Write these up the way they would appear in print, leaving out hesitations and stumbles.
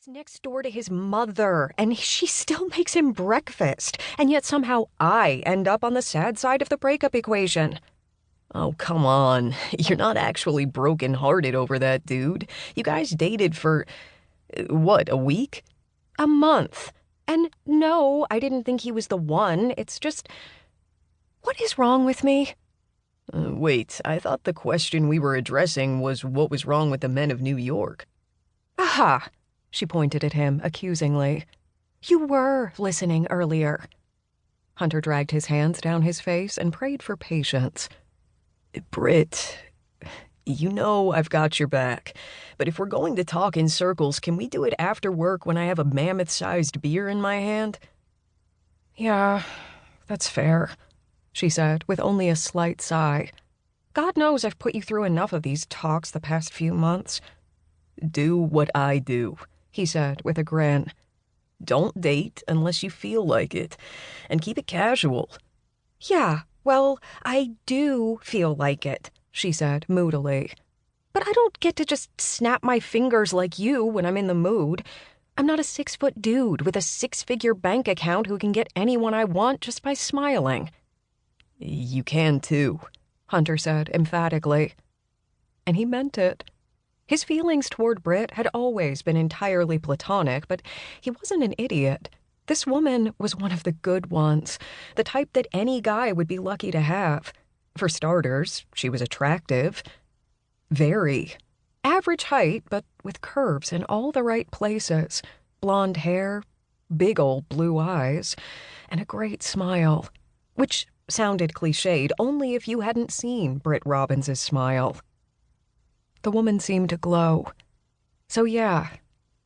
lives next door to his mother, and she still makes him breakfast, and yet somehow I end up on the sad side of the breakup equation. Oh, come on. You're not actually broken-hearted over that dude. You guys dated for, what, a week? A month. And no, I didn't think he was the one. It's just... What is wrong with me? Wait, I thought the question we were addressing was what was wrong with the men of New York. Aha! She pointed at him accusingly. You were listening earlier. Hunter dragged his hands down his face and prayed for patience. Brit, you know I've got your back, but if we're going to talk in circles, can we do it after work when I have a mammoth-sized beer in my hand? Yeah, that's fair, she said with only a slight sigh. God knows I've put you through enough of these talks the past few months. Do what I do, he said with a grin. Don't date unless you feel like it, and keep it casual. Yeah, well, I do feel like it, she said moodily. But I don't get to just snap my fingers like you when I'm in the mood. I'm not a 6-foot dude with a 6-figure bank account who can get anyone I want just by smiling. You can too, Hunter said emphatically. And he meant it. His feelings toward Brit had always been entirely platonic, but he wasn't an idiot. This woman was one of the good ones, the type that any guy would be lucky to have. For starters, she was attractive. Very. Average height, but with curves in all the right places. Blonde hair, big old blue eyes, and a great smile. Which sounded cliched only if you hadn't seen Brit Robbins' smile. The woman seemed to glow. So yeah,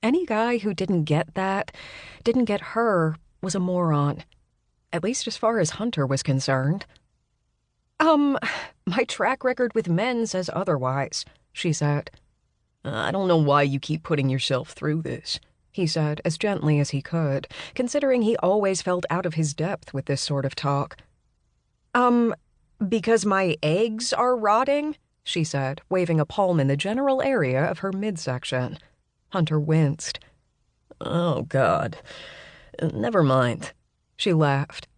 any guy who didn't get that, didn't get her, was a moron. At least as far as Hunter was concerned. My track record with men says otherwise, she said. I don't know why you keep putting yourself through this, he said as gently as he could, considering he always felt out of his depth with this sort of talk. Because my eggs are rotting? She said, waving a palm in the general area of her midsection. Hunter winced. Oh, God. Never mind. She laughed.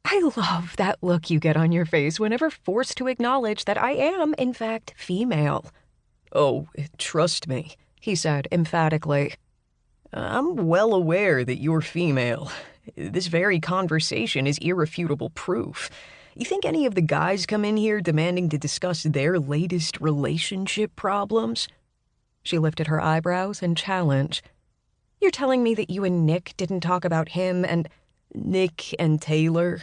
I love that look you get on your face whenever forced to acknowledge that I am, in fact, female. Oh, trust me, he said emphatically. I'm well aware that you're female. This very conversation is irrefutable proof. You think any of the guys come in here demanding to discuss their latest relationship problems? She lifted her eyebrows in challenge. You're telling me that you and Nick didn't talk about him and... Nick and Taylor?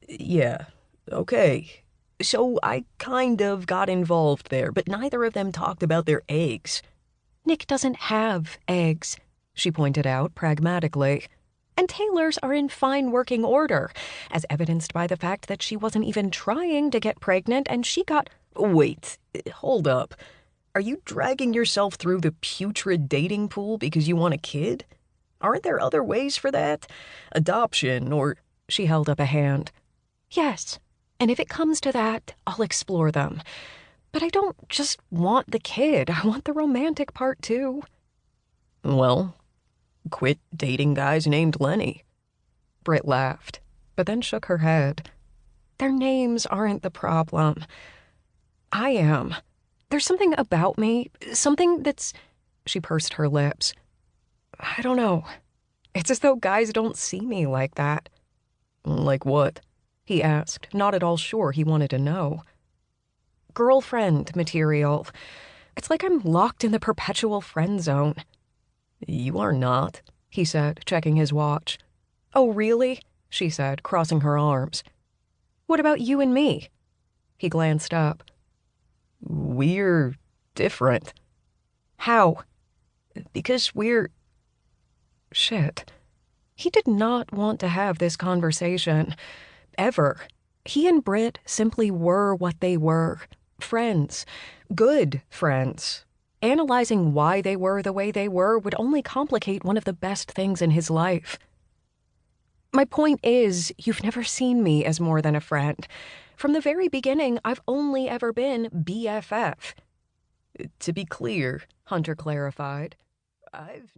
Yeah, okay. So I kind of got involved there, but neither of them talked about their eggs. Nick doesn't have eggs, she pointed out pragmatically. And Taylor's are in fine working order, as evidenced by the fact that she wasn't even trying to get pregnant and she got... Wait, hold up. Are you dragging yourself through the putrid dating pool because you want a kid? Aren't there other ways for that? Adoption or... She held up a hand. Yes, and if it comes to that, I'll explore them. But I don't just want the kid. I want the romantic part too. Well... Quit dating guys named Layne. Brit laughed, but then shook her head. Their names aren't the problem. I am. There's something about me, something that's... She pursed her lips. I don't know. It's as though guys don't see me like that. Like what? He asked, not at all sure he wanted to know. Girlfriend material. It's like I'm locked in the perpetual friend zone. You are not, he said, checking his watch. Oh, really? She said, crossing her arms. What about you and me? He glanced up. We're different. How? Because we're... Shit. He did not want to have this conversation. Ever. He and Brit simply were what they were. Friends. Good friends. Analyzing why they were the way they were would only complicate one of the best things in his life. My point is, you've never seen me as more than a friend. From the very beginning, I've only ever been BFF. To be clear, Hunter clarified, I've